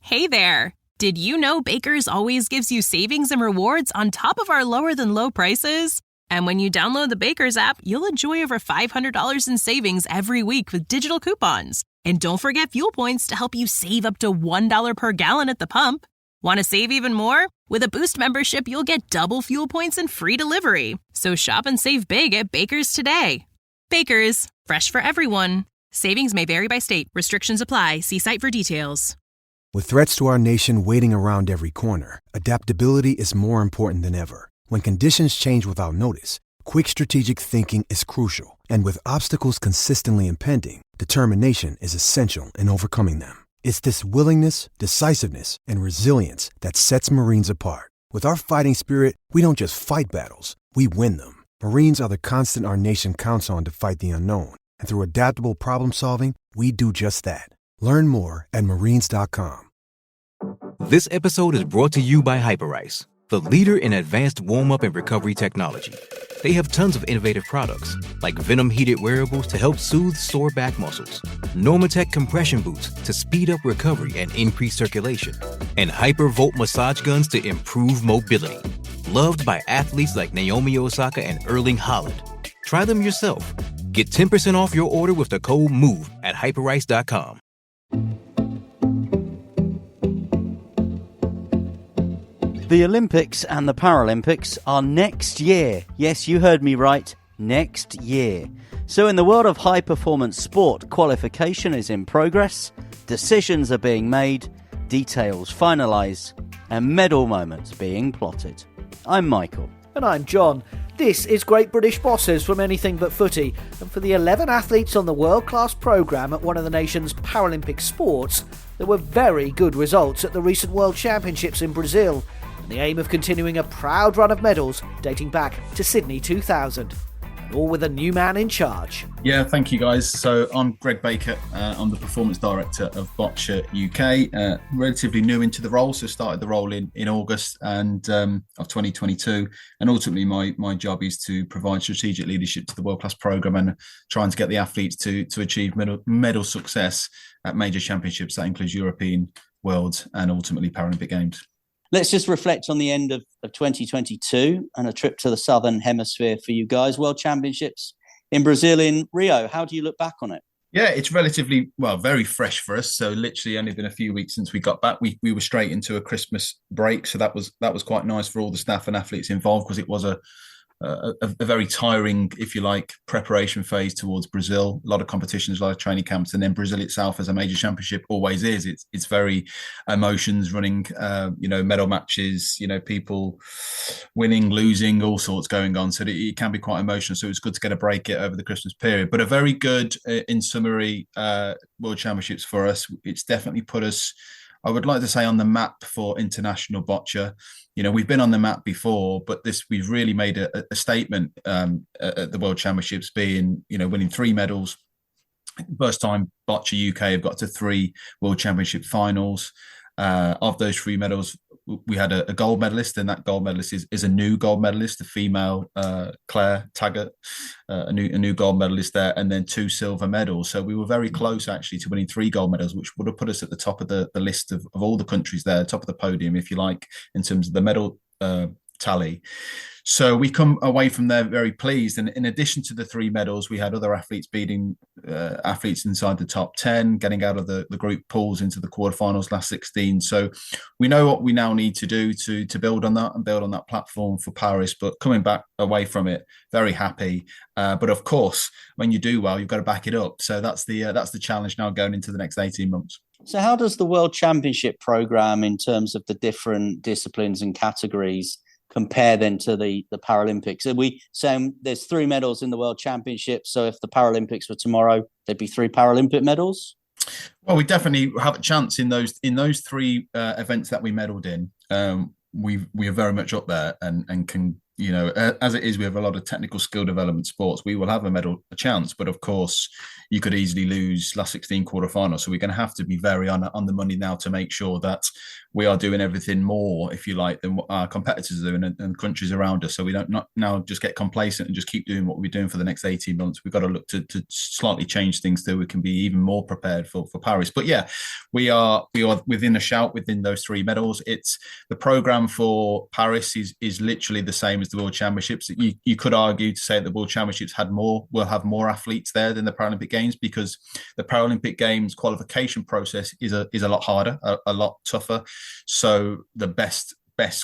Hey there! Did you know Baker's always gives you savings and rewards on top of our lower-than-low prices? And when you download the Baker's app, you'll enjoy over $500 in savings every week with digital coupons. And don't forget fuel points to help you save up to $1 per gallon at the pump. Want to save even more? With a Boost membership, you'll get double fuel points and free delivery. So shop and save big at Baker's today. Baker's, fresh for everyone. Savings may vary by state. Restrictions apply. See site for details. With threats to our nation waiting around every corner, adaptability is more important than ever. When conditions change without notice, quick strategic thinking is crucial. And with obstacles consistently impending, determination is essential in overcoming them. It's this willingness, decisiveness, and resilience that sets Marines apart. With our fighting spirit, we don't just fight battles, we win them. Marines are the constant our nation counts on to fight the unknown. And through adaptable problem solving, we do just that. Learn more at marines.com. This episode is brought to you by Hyperice, the leader in advanced warm-up and recovery technology. They have tons of innovative products, like Venom-heated wearables to help soothe sore back muscles, Normatec compression boots to speed up recovery and increase circulation, and Hypervolt massage guns to improve mobility. Loved by athletes like Naomi Osaka and Erling Haaland. Try them yourself. Get 10% off your order with the code MOVE at hyperice.com. The Olympics and the Paralympics are next year. Yes, you heard me right, next year. So in the world of high-performance sport, qualification is in progress, decisions are being made, details finalised, and medal moments being plotted. I'm Michael. And I'm John. This is Great British Bosses from Anything But Footy, and for the 11 athletes on the world-class programme at one of the nation's Paralympic sports, there were very good results at the recent World Championships in Brazil, and the aim of continuing a proud run of medals dating back to Sydney 2000. And all with a new man in charge. Yeah, thank you guys. So I'm Greg Baker. I'm the Performance Director of Boccia UK. Relatively new into the role, so started the role in August of 2022. And ultimately my job is to provide strategic leadership to the world-class programme and trying to get the athletes to achieve medal success at major championships. That includes European, World and ultimately Paralympic Games. Let's just reflect on the end of 2022 and a trip to the Southern Hemisphere for you guys. World Championships in Brazil in Rio. How do you look back on it? Yeah, it's relatively, very fresh for us. So literally only been a few weeks since we got back. We were straight into a Christmas break. So that was quite nice for all the staff and athletes involved because it was a very tiring, if you like, preparation phase towards Brazil. A lot of competitions, a lot of training camps, and then Brazil itself as a major championship always is. It's very emotions running, medal matches, people winning, losing, all sorts going on. So it can be quite emotional. So it's good to get a break over the Christmas period. But a very good, in summary, World Championships for us. It's definitely put us, I would like to say, on the map for international boccia. We've been on the map before, but we've really made a statement at the World Championships, being, winning 3 medals. First time Boccia UK have got to 3 World Championship finals. Of those 3 medals, we had a gold medalist, and that gold medalist is a new gold medalist, a female, Claire Taggart, a new gold medalist there, and then 2 silver medals. So we were very close actually to winning 3 gold medals, which would have put us at the top of the list of all the countries there, top of the podium, if you like, in terms of the medal tally. So we come away from there very pleased. And in addition to the 3 medals, we had other athletes beating athletes inside the top 10, getting out of the group pools into the quarterfinals, last 16. So we know what we now need to do to build on that and build on that platform for Paris. But coming back away from it, very happy. But of course, when you do well, you've got to back it up. So that's the challenge now going into the next 18 months. So how does the World Championship programme, in terms of the different disciplines and categories, compare then to the Paralympics? Are we saying there's 3 medals in the World Championship, so if the Paralympics were tomorrow, there'd be 3 Paralympic medals? Well, we definitely have a chance in those 3 events that we medalled in. We are very much up there and can as it is with a lot of technical skill development sports, we will have a chance. But of course, you could easily lose last 16 quarterfinals. So we're going to have to be very on the money now to make sure that we are doing everything more, if you like, than what our competitors are doing and countries around us. So we don't not now just get complacent and just keep doing what we're doing for the next 18 months. We've got to look to slightly change things so we can be even more prepared for Paris. But yeah, we are within a shout within those 3 medals. It's the program for Paris is literally the same as the World Championships. You could argue to say that the World Championships will have more athletes there than the Paralympic Games, because the Paralympic Games qualification process is a lot harder, a lot tougher. So the best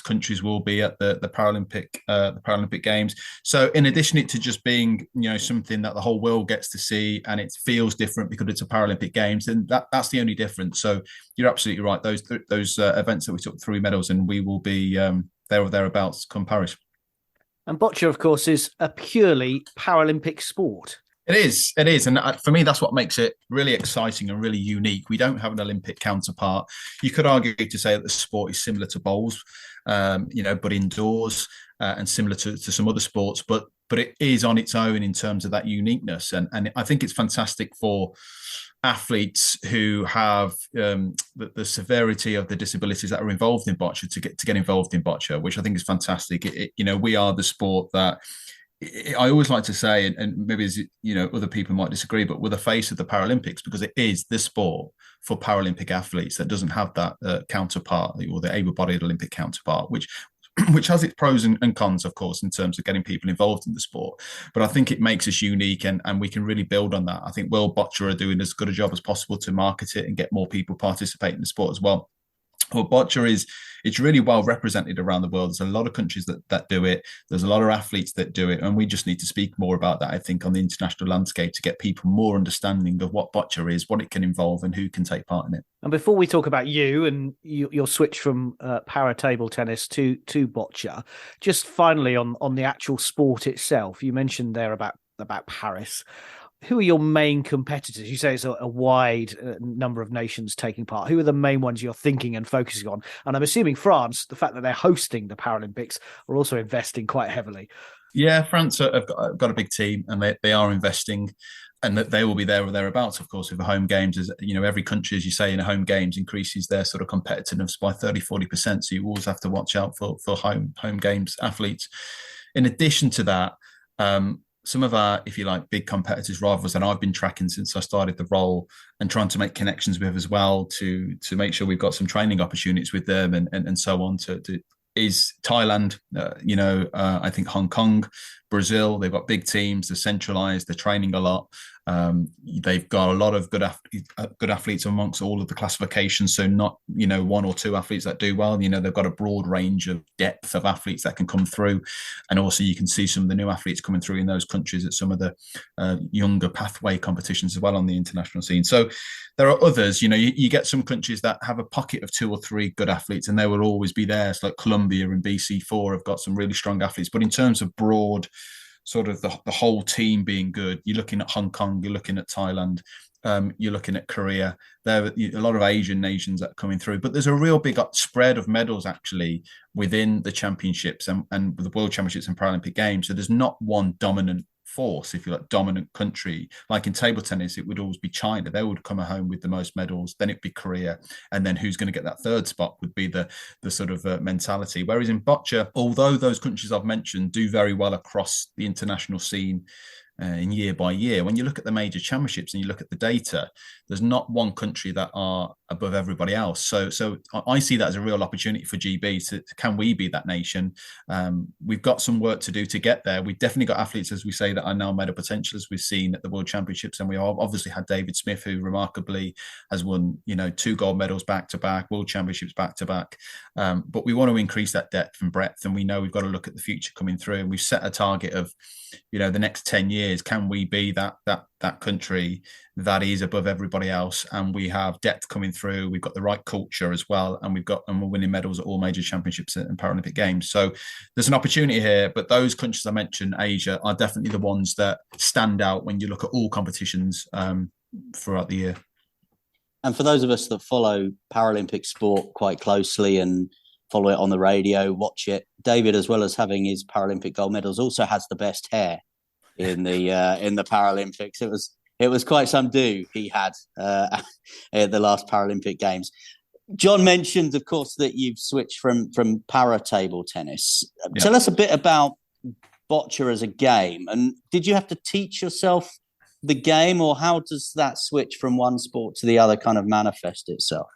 countries will be at the Paralympic Games. So in addition to just being something that the whole world gets to see and it feels different because it's a Paralympic Games, then that's the only difference. So you're absolutely right. Those events that we took 3 medals in, we will be there or thereabouts come Paris. And boccia, of course, is a purely Paralympic sport. It is. And for me, that's what makes it really exciting and really unique. We don't have an Olympic counterpart. You could argue to say that the sport is similar to bowls, but indoors and similar to some other sports. But it is on its own in terms of that uniqueness. And I think it's fantastic for athletes who have the severity of the disabilities that are involved in boccia to get involved in boccia, which I think is fantastic. We are the sport that I always like to say, and maybe other people might disagree, but we're the face of the Paralympics because it is the sport for Paralympic athletes that doesn't have that counterpart, or the able-bodied Olympic counterpart, which has its pros and cons, of course, in terms of getting people involved in the sport. But I think it makes us unique, and we can really build on that. I think World Boccia are doing as good a job as possible to market it and get more people participating in the sport as well. Well, boccia it's really well represented around the world. There's a lot of countries that do it. There's a lot of athletes that do it. And we just need to speak more about that, I think, on the international landscape to get people more understanding of what boccia is, what it can involve, and who can take part in it. And before we talk about you and your switch from para table tennis to boccia, just finally on the actual sport itself, you mentioned there about Paris. Who are your main competitors? You say it's a wide number of nations taking part. Who are the main ones you're thinking and focusing on? And I'm assuming France, the fact that they're hosting the Paralympics, are also investing quite heavily. Yeah, France have got a big team, and they are investing, and that they will be there or thereabouts, of course, with the home games. As every country, as you say, in a home games increases their sort of competitiveness by 30-40%. So you always have to watch out for home games athletes. In addition to that, some of our, if you like, big competitors, rivals that I've been tracking since I started the role and trying to make connections with as well to make sure we've got some training opportunities with them and so on is Thailand, I think Hong Kong, Brazil. They've got big teams, they're centralized, they're training a lot. They've got a lot of good athletes amongst all of the classifications. So not, 1 or 2 athletes that do well. They've got a broad range of depth of athletes that can come through. And also you can see some of the new athletes coming through in those countries at some of the younger pathway competitions as well on the international scene. So there are others, you get some countries that have a pocket of 2 or 3 good athletes, and they will always be there. It's like Colombia and BC4 have got some really strong athletes. But in terms of broad, sort of the whole team being good, you're looking at Hong Kong, you're looking at Thailand, you're looking at Korea. There are a lot of Asian nations that are coming through, but there's a real big spread of medals actually within the championships and the World Championships and Paralympic Games. So there's not one dominant force, if you like, dominant country. Like in table tennis, it would always be China. They would come home with the most medals, then it'd be Korea, and then who's going to get that third spot would be the sort of mentality. Whereas in boccia, although those countries I've mentioned do very well across the international scene in year by year, when you look at the major championships and you look at the data, there's not one country that are above everybody else. So I see that as a real opportunity for GB to can we be that nation? We've got some work to do to get there. We've definitely got athletes, as we say, that are now medal potential, as we've seen at the World Championships, and we obviously had David Smith, who remarkably has won 2 gold medals back to back, World Championships back to back. But we want to increase that depth and breadth, and we know we've got to look at the future coming through. And we've set a target of the next 10 years. Can we be that country that is above everybody else? And we have depth coming through. We've got the right culture as well, and we're winning medals at all major championships and Paralympic Games. So there's an opportunity here. But those countries I mentioned, Asia, are definitely the ones that stand out when you look at all competitions throughout the year. And for those of us that follow Paralympic sport quite closely and follow it on the radio, watch it. David, as well as having his Paralympic gold medals, also has the best hair in the Paralympics. It was quite some do he had at the last Paralympic Games. John mentioned, of course, that you've switched from para table tennis. Yeah. Tell us a bit about boccia as a game, and did you have to teach yourself the game, or how does that switch from one sport to the other kind of manifest itself?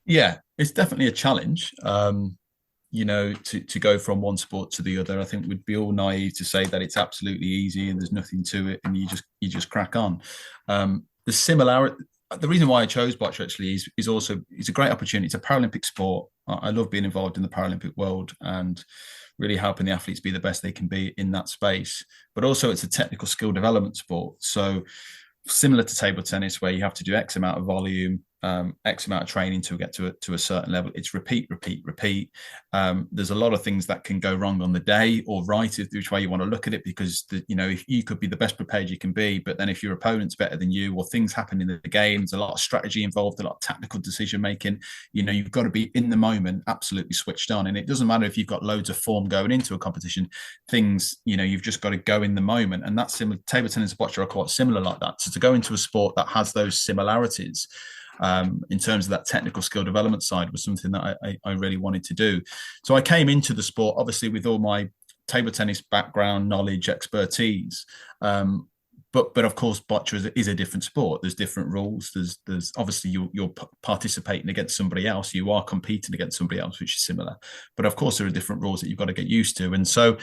Yeah, it's definitely a challenge. To go from one sport to the other. I think we'd be all naive to say that it's absolutely easy and there's nothing to it and you just crack on. The reason why I chose boccia actually is also it's a great opportunity. It's a Paralympic sport. I love being involved in the Paralympic world and really helping the athletes be the best they can be in that space. But also it's a technical skill development sport. So similar to table tennis, where you have to do X amount of volume, X amount of training to get to a certain level. It's repeat. There's a lot of things that can go wrong on the day or right, which way you want to look at it, because if you could be the best prepared you can be, but then if your opponent's better than you or things happen in the game, there's a lot of strategy involved, a lot of tactical decision making. You've got to be in the moment, absolutely switched on. And it doesn't matter if you've got loads of form going into a competition. You've just got to go in the moment. And that's similar. Table tennis and boccia are quite similar like that. So to go into a sport that has those similarities, in terms of that technical skill development side, was something that I really wanted to do. So I came into the sport, obviously, with all my table tennis background, knowledge, expertise. But of course, boccia is a different sport. There's different rules. There's obviously you're participating against somebody else. You are competing against somebody else, which is similar. But of course, there are different rules that you've got to get used to. And so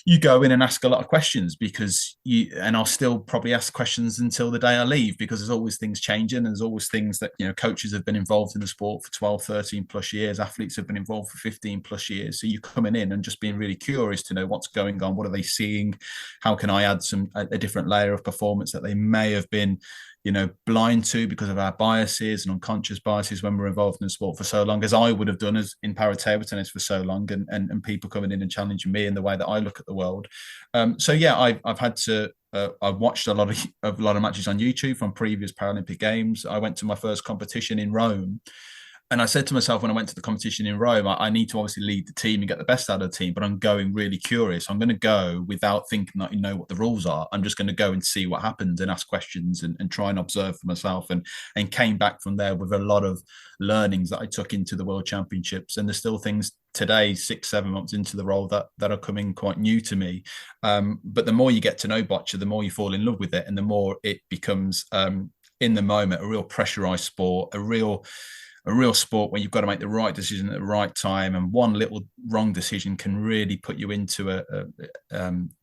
you go in and ask a lot of questions and I'll still probably ask questions until the day I leave, because there's always things changing. And there's always things that, coaches have been involved in the sport for 12, 13 plus years. Athletes have been involved for 15 plus years. So you're coming in and just being really curious to know what's going on. What are they seeing? How can I add a different layer of performance that they may have been, blind to because of our biases and unconscious biases when we're involved in the sport for so long, as I would have done as in para table tennis for so long, and people coming in and challenging me in the way that I look at the world. I've had to. I've watched a lot of matches on YouTube from previous Paralympic Games. I went to my first competition in Rome. And I said to myself when I went to the competition in Rome, I need to obviously lead the team and get the best out of the team, but I'm going really curious. I'm going to go without thinking that what the rules are. I'm just going to go and see what happens and ask questions and try and observe for myself, and came back from there with a lot of learnings that I took into the World Championships. And there's still things today, 6-7 months into the role, that are coming quite new to me. But the more you get to know boccia, the more you fall in love with it, and the more it becomes, in the moment, a real pressurized sport, a real sport where you've got to make the right decision at the right time, and one little wrong decision can really put you into a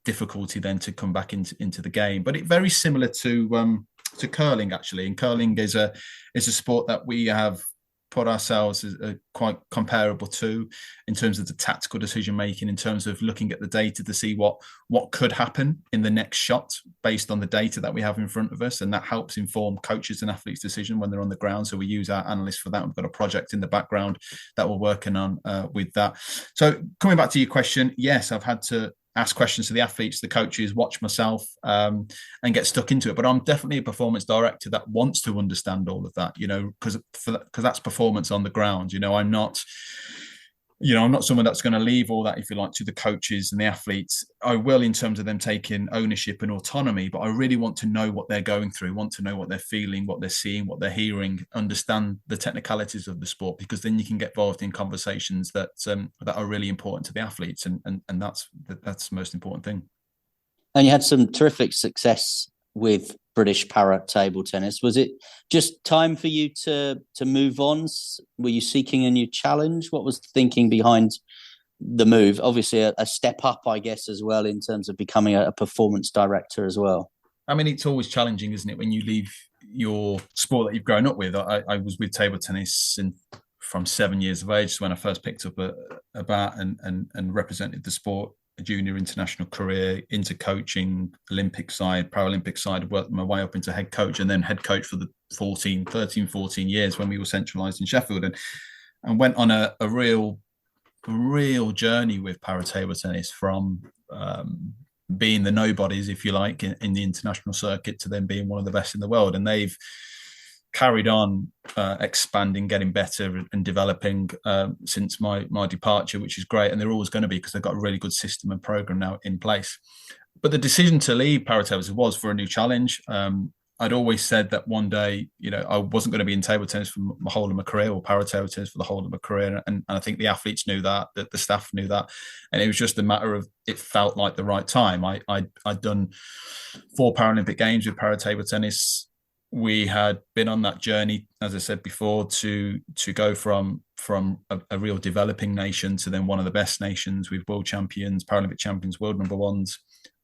difficulty then to come back into the game. But it's very similar to curling, actually. And curling is a sport that we have put ourselves as quite comparable to, in terms of the tactical decision making, in terms of looking at the data to see what could happen in the next shot based on the data that we have in front of us, and that helps inform coaches and athletes' decision when they're on the ground. So we use our analysts for that. We've got a project in the background that we're working on with that. So coming back to your question, yes, I've had to ask questions to the athletes, the coaches, watch myself, and get stuck into it. But I'm definitely a performance director that wants to understand all of that, because that's performance on the ground. I'm not someone that's going to leave all that, if you like, to the coaches and the athletes. I will, in terms of them taking ownership and autonomy, but I really want to know what they're going through, want to know what they're feeling, what they're seeing, what they're hearing, understand the technicalities of the sport, because then you can get involved in conversations that are really important to the athletes, and that's the most important thing. And you had some terrific success with British para table tennis. Was it just time for you to move on? Were you seeking a new challenge? What was the thinking behind the move? Obviously a step up, I guess, as well, in terms of becoming a performance director as well. I mean, it's always challenging, isn't it, when you leave your sport that you've grown up with? I was with table tennis from 7 years of age, when I first picked up a bat and represented the sport. A junior international career, into coaching, Olympic side, Paralympic side, worked my way up into head coach, and then head coach for the 14 years when we were centralised in Sheffield, and went on a real journey with para table tennis, from being the nobodies, if you like, in the international circuit, to then being one of the best in the world. And they've carried on expanding, getting better and developing since my departure, which is great. And they're always going to be, because they've got a really good system and program now in place. But the decision to leave Paralympics was for a new challenge. I'd always said that one day, I wasn't going to be in table tennis for the whole of my career, or para table tennis for the whole of my career. And I think the athletes knew that the staff knew that. And it was just a matter of, it felt like the right time. I'd done 4 Paralympic Games with para table tennis. We had been on that journey, as I said before, to go from a real developing nation to then one of the best nations with world champions, Paralympic champions, world number ones.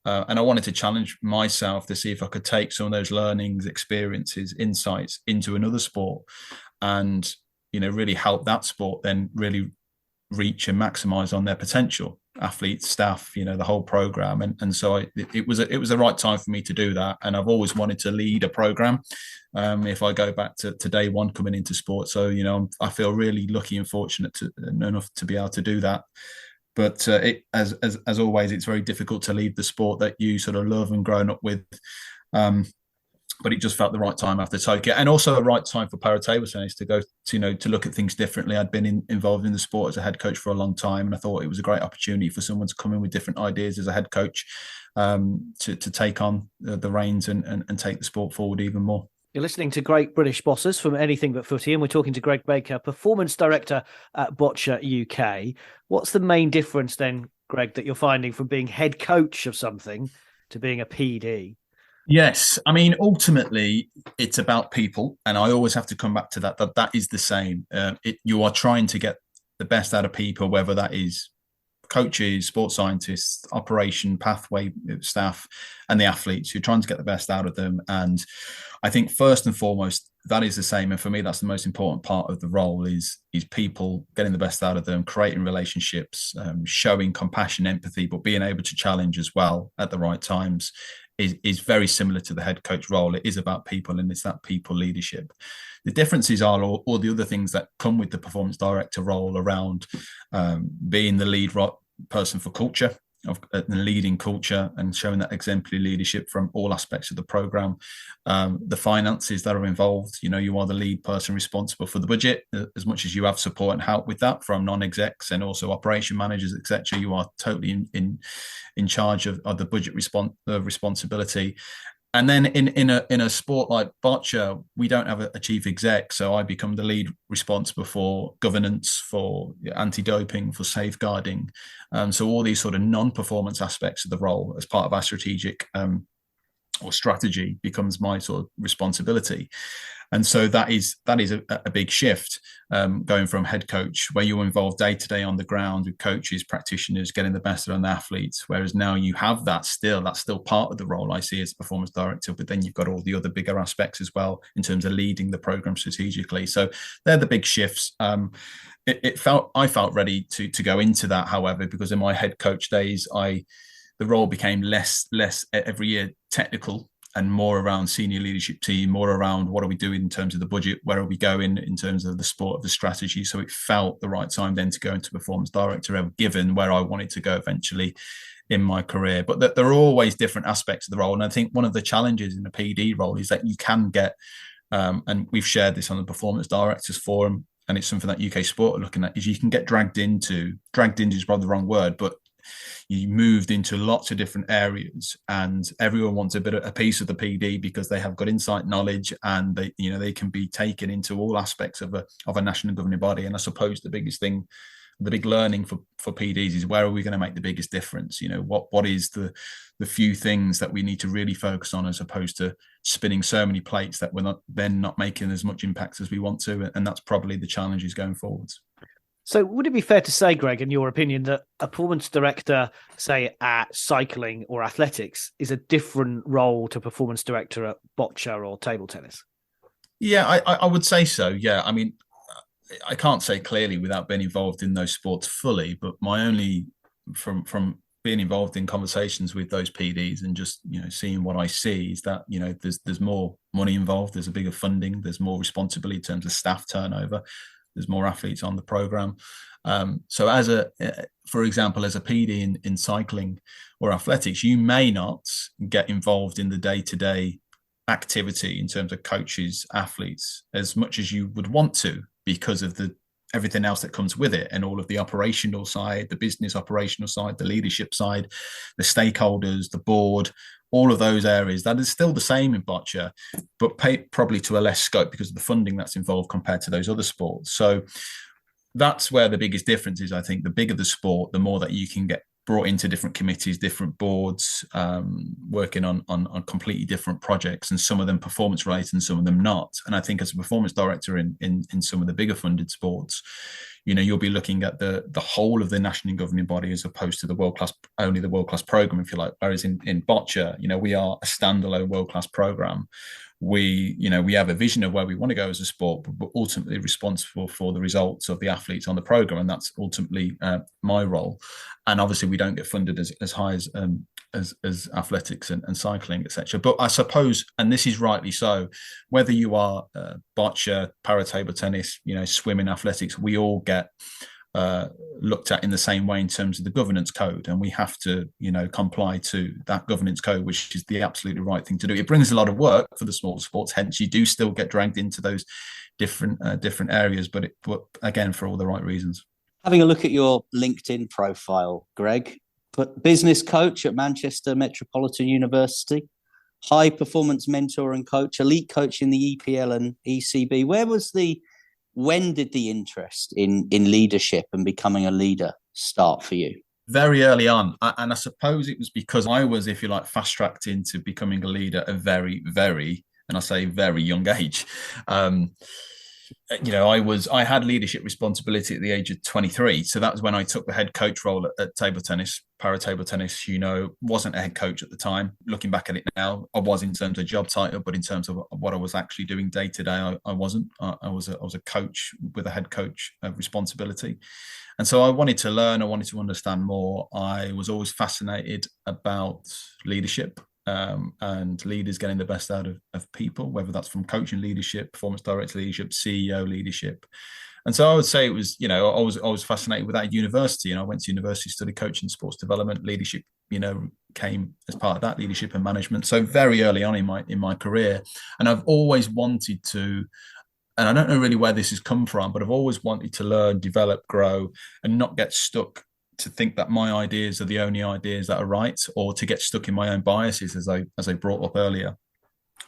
And I wanted to challenge myself to see if I could take some of those learnings, experiences, insights into another sport, and really help that sport then really reach and maximize on their potential. Athletes, staff, the whole program, and so it was the right time for me to do that. And I've always wanted to lead a program. If I go back to day one coming into sport, so I feel really lucky and fortunate enough to be able to do that. But as always, it's very difficult to leave the sport that you sort of love and grown up with. But it just felt the right time after Tokyo, and also the right time for para table tennis to go to look at things differently. I'd been involved in the sport as a head coach for a long time, and I thought it was a great opportunity for someone to come in with different ideas as a head coach, to take on the reins and take the sport forward even more. You're listening to Great British Bosses from Anything But Footy, and we're talking to Greg Baker, Performance Director at Boccia UK. What's the main difference then, Greg, that you're finding from being head coach of something to being a PD? Yes, I mean, ultimately, it's about people, and I always have to come back to that is the same. You are trying to get the best out of people, whether that is coaches, sports scientists, operation, pathway staff, and the athletes. You're trying to get the best out of them. And I think first and foremost, that is the same. And for me, that's the most important part of the role is people, getting the best out of them, creating relationships, showing compassion, empathy, but being able to challenge as well at the right times is very similar to the head coach role. It is about people, and it's that people leadership. The differences are all the other things that come with the performance director role around being the lead person for culture, of leading culture and showing that exemplary leadership from all aspects of the program. The finances that are involved, you are the lead person responsible for the budget, as much as you have support and help with that from non-execs and also operation managers, etc. You are totally in charge of the budget responsibility. And then in a sport like Boccia, we don't have a chief exec, so I become the lead responsible for governance, for anti-doping, for safeguarding. So all these sort of non-performance aspects of the role as part of our strategic or strategy becomes my sort of responsibility. And so that is a big shift, going from head coach, where you're involved day to day on the ground with coaches, practitioners, getting the best out of the athletes. Whereas now you have that's still part of the role I see as a performance director, but then you've got all the other bigger aspects as well in terms of leading the program strategically. So they're the big shifts. I felt ready to go into that, however, because in my head coach days, the role became less every year technical and more around senior leadership team, more around what are we doing in terms of the budget, where are we going in terms of the sport, of the strategy. So it felt the right time then to go into performance director, given where I wanted to go eventually in my career. But there are always different aspects of the role. And I think one of the challenges in the PD role is that you can get, and we've shared this on the Performance Directors Forum, and it's something that UK Sport are looking at, is you can get dragged into is probably the wrong word, but you moved into lots of different areas, and everyone wants a piece of the PD because they have got insight knowledge, and they can be taken into all aspects of a national governing body. And I suppose the big learning for PDs is, where are we going to make the biggest difference? What is the few things that we need to really focus on, as opposed to spinning so many plates that we're not making as much impact as we want to. And that's probably the challenges going forwards. So would it be fair to say, Greg, in your opinion, that a performance director, say at cycling or athletics, is a different role to performance director at boccia or table tennis? Yeah, I would say so. Yeah, I mean, I can't say clearly without being involved in those sports fully, but my only from being involved in conversations with those PDs and just seeing what I see is that there's more money involved, there's a bigger funding, there's more responsibility in terms of staff turnover. There's more athletes on the program. So for example, as a PD in cycling or athletics, you may not get involved in the day-to-day activity in terms of coaches, athletes, as much as you would want to, because of everything else that comes with it, and all of the operational side, the business operational side, the leadership side, the stakeholders, the board, all of those areas. That is still the same in boccia, but probably to a less scope because of the funding that's involved compared to those other sports. So that's where the biggest difference is. I think the bigger the sport, the more that you can get brought into different committees, different boards, working on completely different projects, and some of them performance related and some of them not. And I think as a performance director in some of the bigger funded sports, you'll be looking at the whole of the national governing body as opposed to the world class program, if you like. Whereas in boccia, we are a standalone world class program. We have a vision of where we want to go as a sport, but we're ultimately responsible for the results of the athletes on the program, and that's ultimately my role. And obviously, we don't get funded as high as athletics and cycling, etc. But I suppose, and this is rightly so, whether you are boccia, para table tennis, swimming, athletics, we all get looked at in the same way in terms of the governance code, and we have to comply to that governance code, which is the absolutely right thing to do. It brings a lot of work for the smaller sports, hence you do still get dragged into those different areas, but again, for all the right reasons. Having a look at your LinkedIn profile, Greg, but business coach at Manchester Metropolitan University, high performance mentor and coach, elite coach in the EPL and ECB. When did the interest in leadership and becoming a leader start for you? Very early on. And I suppose it was because I was, if you like, fast-tracked into becoming a leader at a very, very, and I say very young age. I had leadership responsibility at the age of 23. So that was when I took the head coach role at table tennis, para table tennis. Wasn't a head coach at the time. Looking back at it now, I was in terms of job title, but in terms of what I was actually doing day to day, I wasn't. I was a coach with a head coach responsibility. And so I wanted to learn, I wanted to understand more. I was always fascinated about leadership. And leaders getting the best out of people, whether that's from coaching leadership, performance director leadership, CEO leadership. And so I would say it was, I was fascinated with that at university. I went to university, studied coaching, sports development, leadership, came as part of that, leadership and management. So very early on in my career. And I've always wanted to, and I don't know really where this has come from, but I've always wanted to learn, develop, grow, and not get stuck to think that my ideas are the only ideas that are right, or to get stuck in my own biases, as I brought up earlier,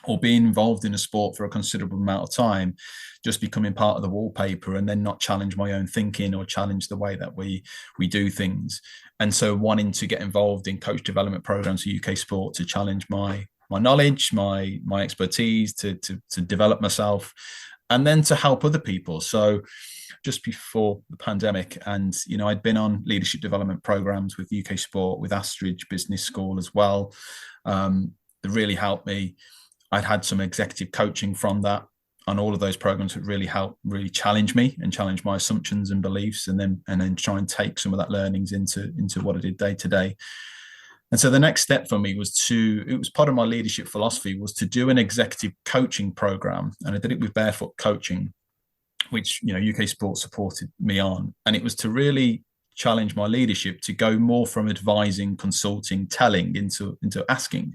or being involved in a sport for a considerable amount of time, just becoming part of the wallpaper and then not challenge my own thinking or challenge the way that we do things. And so wanting to get involved in coach development programs for UK sport to challenge my knowledge, my expertise, to develop myself, and then to help other people. So just before the pandemic, and I'd been on leadership development programs with UK Sport, with Astridge Business School as well. That really helped me. I'd had some executive coaching from that on all of those programs that really helped, really challenge me and challenge my assumptions and beliefs, and then try and take some of that learnings into what I did day to day. And so the next step for me it was part of my leadership philosophy, was to do an executive coaching program, and I did it with Barefoot Coaching, which UK Sport supported me on. And it was to really challenge my leadership to go more from advising, consulting, telling into asking,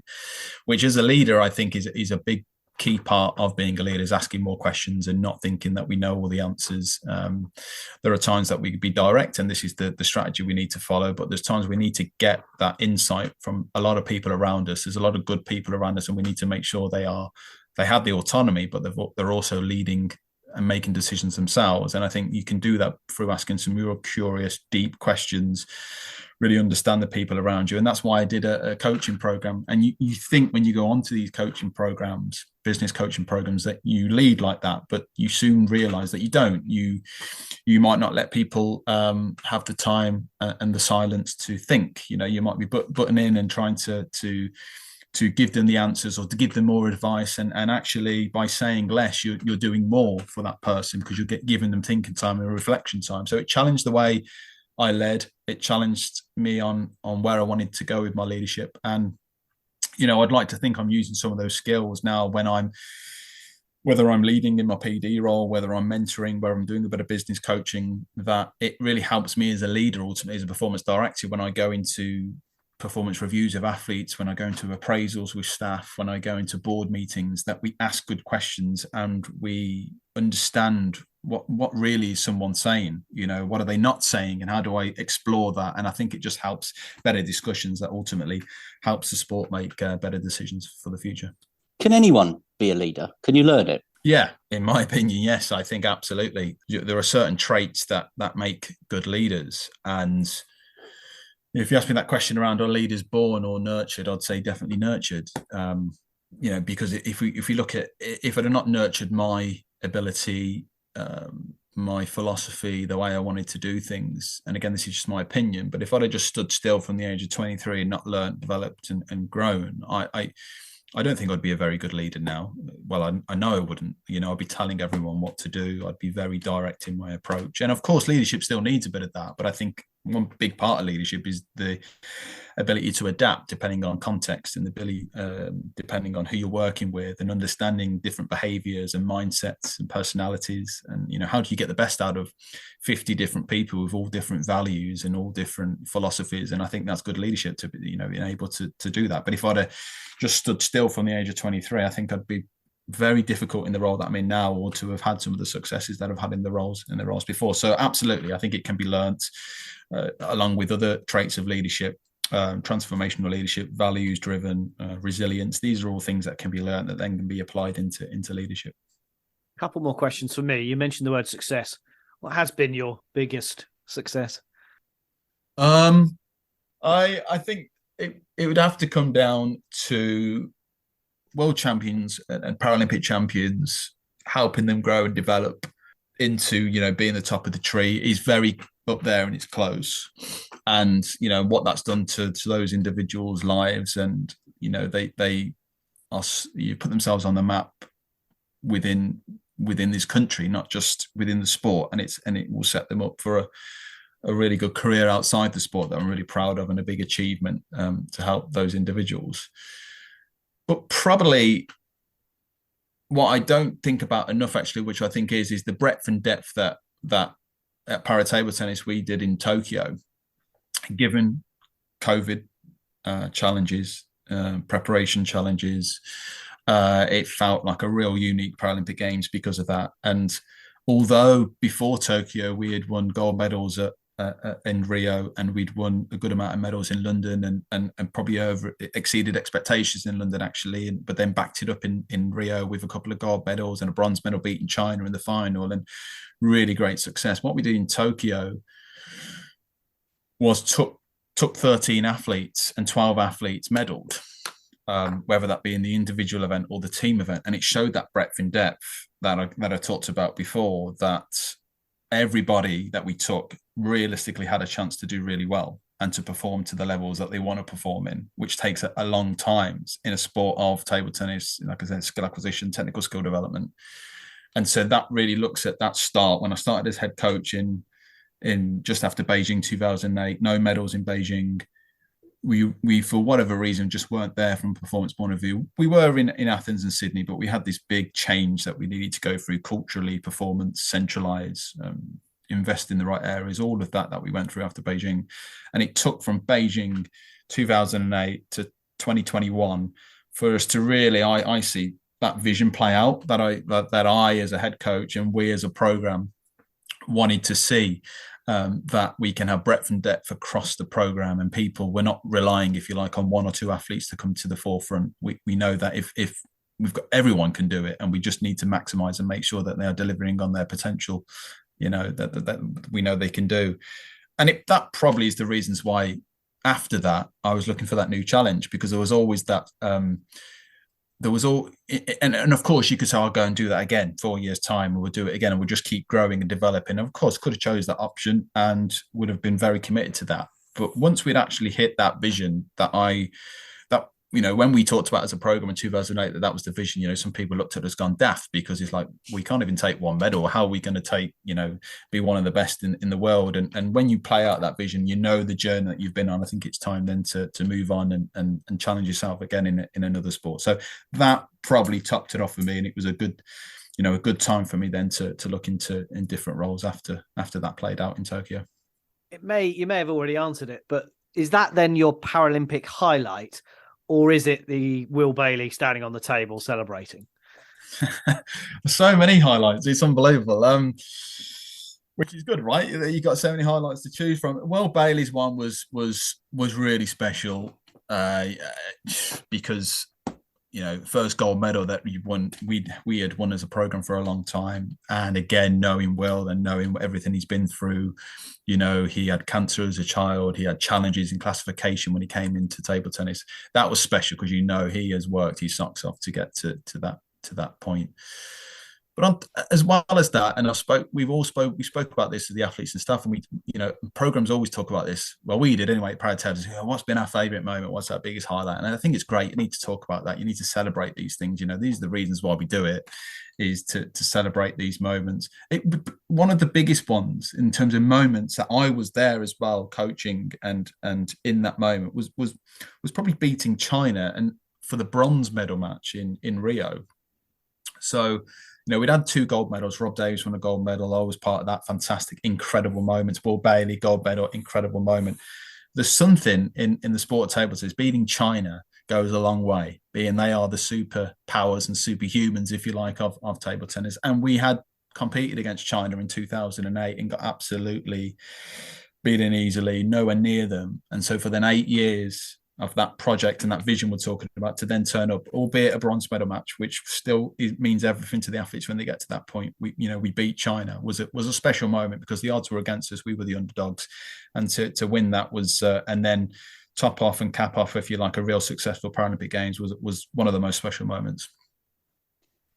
which as a leader, I think is a big key part of being a leader, is asking more questions and not thinking that we know all the answers. There are times that we could be direct, and this is the strategy we need to follow, but there's times we need to get that insight from a lot of people around us. There's a lot of good people around us, and we need to make sure they have the autonomy, but they're also leading and making decisions themselves. And I think you can do that through asking some real curious, deep questions, really understand the people around you. And that's why I did a coaching program. And you think when you go on to these coaching programs, business coaching programs, that you lead like that, but you soon realize that you don't. You might not let people have the time and the silence to think. You might be butting in and trying to give them the answers, or to give them more advice. And actually, by saying less, you're doing more for that person, because you're giving them thinking time and reflection time. So it challenged the way I led. It challenged me on where I wanted to go with my leadership. And, I'd like to think I'm using some of those skills now when whether I'm leading in my PD role, whether I'm mentoring, whether I'm doing a bit of business coaching, that it really helps me as a leader, ultimately as a performance director, when I go into performance reviews of athletes, when I go into appraisals with staff, when I go into board meetings, that we ask good questions and we understand what really is someone saying, what are they not saying, and how do I explore that? And I think it just helps better discussions that ultimately helps the sport make better decisions for the future. Can anyone be a leader? Can you learn it? Yeah, in my opinion, yes, I think absolutely. There are certain traits that make good leaders. And if you ask me that question around are leaders born or nurtured, I'd say definitely nurtured. Because if we look at, if I'd have not nurtured my ability, my philosophy, the way I wanted to do things, and again, this is just my opinion, but if I'd have just stood still from the age of 23 and not learned, developed and grown, I don't think I'd be a very good leader now. Well, I know I wouldn't. I'd be telling everyone what to do. I'd be very direct in my approach. And of course, leadership still needs a bit of that. But I think one big part of leadership is the ability to adapt depending on context and the ability, depending on who you're working with, and understanding different behaviors and mindsets and personalities. And, how do you get the best out of 50 different people with all different values and all different philosophies? And I think that's good leadership to, being able to do that. But if I'd have just stood still from the age of 23, I think I'd be very difficult in the role that I'm in now, or to have had some of the successes that I've had in the roles before. So absolutely, I think it can be learnt along with other traits of leadership, transformational leadership, values driven, resilience. These are all things that can be learnt that then can be applied into leadership. A couple more questions for me. You mentioned the word success. What has been your biggest success? I think it would have to come down to world champions and Paralympic champions, helping them grow and develop into, being the top of the tree is very up there and it's close. And, what that's done to those individuals' lives, and, they put themselves on the map within this country, not just within the sport. And it will set them up for a really good career outside the sport that I'm really proud of, and a big achievement to help those individuals. But probably what I don't think about enough, actually, which I think is the breadth and depth that at para table tennis we did in Tokyo, given COVID challenges, preparation challenges. It felt like a real unique Paralympic Games because of that. And although before Tokyo we had won gold medals in Rio, and we'd won a good amount of medals in London, and probably exceeded expectations in London, actually, but then backed it up in Rio with a couple of gold medals and a bronze medal, beating China in the final, and really great success. What we did in Tokyo was took 13 athletes, and 12 athletes medaled, whether that be in the individual event or the team event. And it showed that breadth and depth that I talked about before, that everybody that we took realistically had a chance to do really well and to perform to the levels that they want to perform in, which takes a long time in a sport of table tennis, like I said, skill acquisition, technical skill development. And so that really looks at that start. When I started as head coach in just after Beijing 2008, no medals in Beijing. We for whatever reason just weren't there from a performance point of view. We were in Athens and Sydney, but we had this big change that we needed to go through culturally, performance, centralize, invest in the right areas, all of that we went through after Beijing. And it took from Beijing 2008 to 2021 for us to really, I see that vision play out that I as a head coach and we as a program wanted to see. That we can have breadth and depth across the program, and people, we're not relying, if you like, on one or two athletes to come to the forefront. We know that if we've got, everyone can do it, and we just need to maximize and make sure that they are delivering on their potential, that we know they can do. And that probably is the reasons why after that I was looking for that new challenge, because there was always that and of course you could say I'll go and do that again 4 years time, and we'll do it again, and we'll just keep growing and developing. And of course could have chose that option and would have been very committed to that. But once we'd actually hit that vision that when we talked about as a program in 2008, that was the vision, some people looked at us gone daft, because it's like, we can't even take one medal. How are we going to take, be one of the best in the world? And when you play out that vision, the journey that you've been on, I think it's time then to move on and challenge yourself again in another sport. So that probably topped it off for me. And it was a good time for me then to look in different roles after that played out in Tokyo. You may have already answered it, but is that then your Paralympic highlight, or is it the Will Bailey standing on the table celebrating? So many highlights. It's unbelievable. Which is good, right? You got so many highlights to choose from. Will Bailey's one was really special because first gold medal that we had won as a program for a long time, and again knowing Will and knowing everything he's been through. He had cancer as a child. He had challenges in classification when he came into table tennis. That was special because he has worked his socks off to get to that point. But as well as that, and we spoke about this to the athletes and stuff, and programs always talk about this. Well, we did anyway at Paralympics. What's been our favourite moment? What's our biggest highlight? And I think it's great. You need to talk about that. You need to celebrate these things. These are the reasons why we do it, is to celebrate these moments. One of the biggest ones in terms of moments that I was there as well, coaching and in that moment was probably beating China and for the bronze medal match in Rio. So, we'd had 2 gold medals. Rob Davies won a gold medal. I was part of that fantastic, incredible moment. Will Bailey, gold medal, incredible moment. There's something in the sport of table tennis. Beating China goes a long way, being they are the superpowers and superhumans, if you like, of table tennis. And we had competed against China in 2008 and got absolutely beaten easily, nowhere near them. And so for then 8 years of that project and that vision we're talking about, to then turn up, albeit a bronze medal match, which still means everything to the athletes when they get to that point. We beat China was a special moment because the odds were against us. We were the underdogs, and to win that was and then top off and cap off, if you like, a real successful Paralympic Games was one of the most special moments.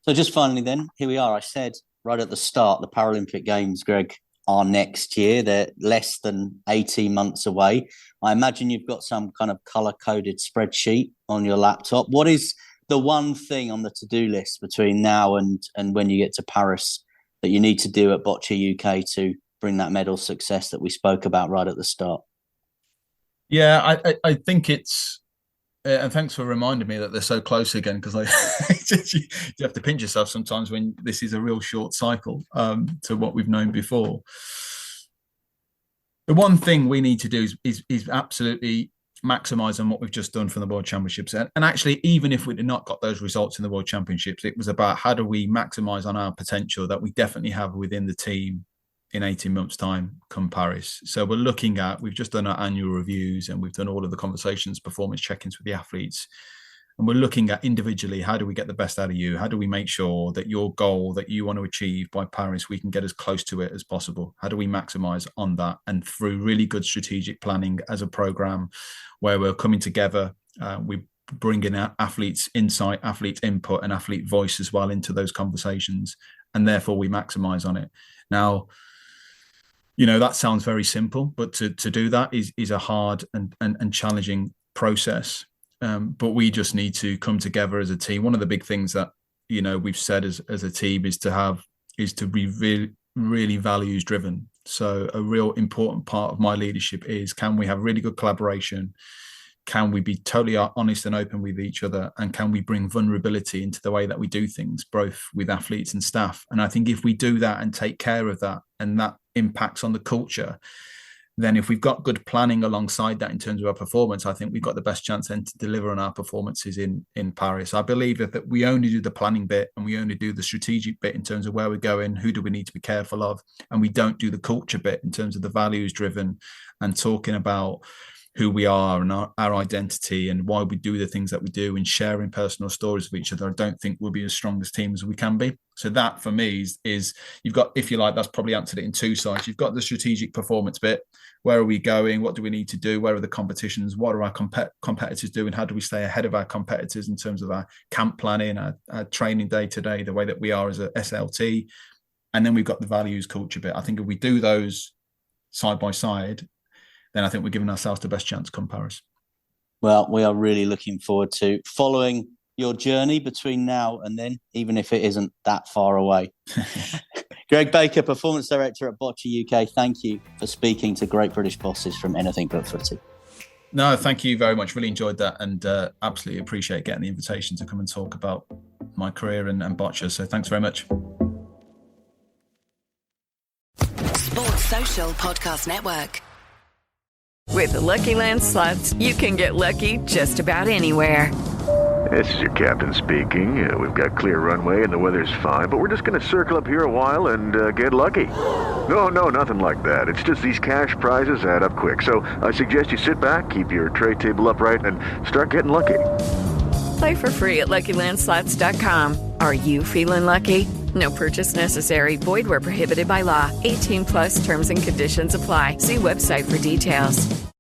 So just finally, then here we are. I said right at the start, the Paralympic Games, Greg, are next year. They're less than 18 months away. I imagine you've got some kind of color-coded spreadsheet on your laptop. What is the one thing on the to-do list between now and when you get to Paris that you need to do at Boccia UK to bring that medal success that we spoke about right at the start? Yeah, I think it's, and thanks for reminding me that they're so close again, because you have to pinch yourself sometimes when this is a real short cycle to what we've known before. The one thing we need to do is absolutely maximise on what we've just done from the World Championships. And actually, even if we did not got those results in the World Championships, it was about how do we maximise on our potential that we definitely have within the team in 18 months' time come Paris. So we've just done our annual reviews and we've done all of the conversations, performance check-ins with the athletes. And we're looking at individually, how do we get the best out of you? How do we make sure that your goal that you want to achieve by Paris, we can get as close to it as possible? How do we maximize on that? And through really good strategic planning as a program where we're coming together, we bring in athletes' insight, athletes' input and athlete voice as well into those conversations. And therefore we maximize on it. Now, that sounds very simple, but to do that is a hard and challenging process. But we just need to come together as a team. One of the big things that, we've said as a team is to be really, really values driven. So a real important part of my leadership is, can we have really good collaboration? Can we be totally honest and open with each other? And can we bring vulnerability into the way that we do things, both with athletes and staff? And I think if we do that and take care of that, and that impacts on the culture, then if we've got good planning alongside that in terms of our performance, I think we've got the best chance then to deliver on our performances in Paris. I believe that we only do the planning bit and we only do the strategic bit in terms of where we're going, who do we need to be careful of, and we don't do the culture bit in terms of the values driven and talking about who we are and our identity and why we do the things that we do and sharing personal stories with each other. I don't think we'll be as strong as team as we can be. So that for me is you've got, if you like, that's probably answered it in two sides. You've got the strategic performance bit. Where are we going? What do we need to do? Where are the competitions? What are our competitors doing? How do we stay ahead of our competitors in terms of our camp planning, our training day to day, the way that we are as a SLT? And then we've got the values culture bit. I think if we do those side by side, then I think we're giving ourselves the best chance come Paris. Well, we are really looking forward to following your journey between now and then, even if it isn't that far away. Greg Baker, Performance Director at Boccia UK, thank you for speaking to Great British Bosses from Anything But Footy. No, thank you very much. Really enjoyed that and absolutely appreciate getting the invitation to come and talk about my career and Boccia. So thanks very much. Sports Social Podcast Network. With the Lucky Land Slots, you can get lucky just about anywhere. This is your captain speaking. We've got clear runway and the weather's fine, but we're just going to circle up here a while and get lucky. No, nothing like that. It's just these cash prizes add up quick. So I suggest you sit back, keep your tray table upright, and start getting lucky. Play for free at LuckyLandSlots.com. Are you feeling lucky? No purchase necessary. Void where prohibited by law. 18+ terms and conditions apply. See website for details.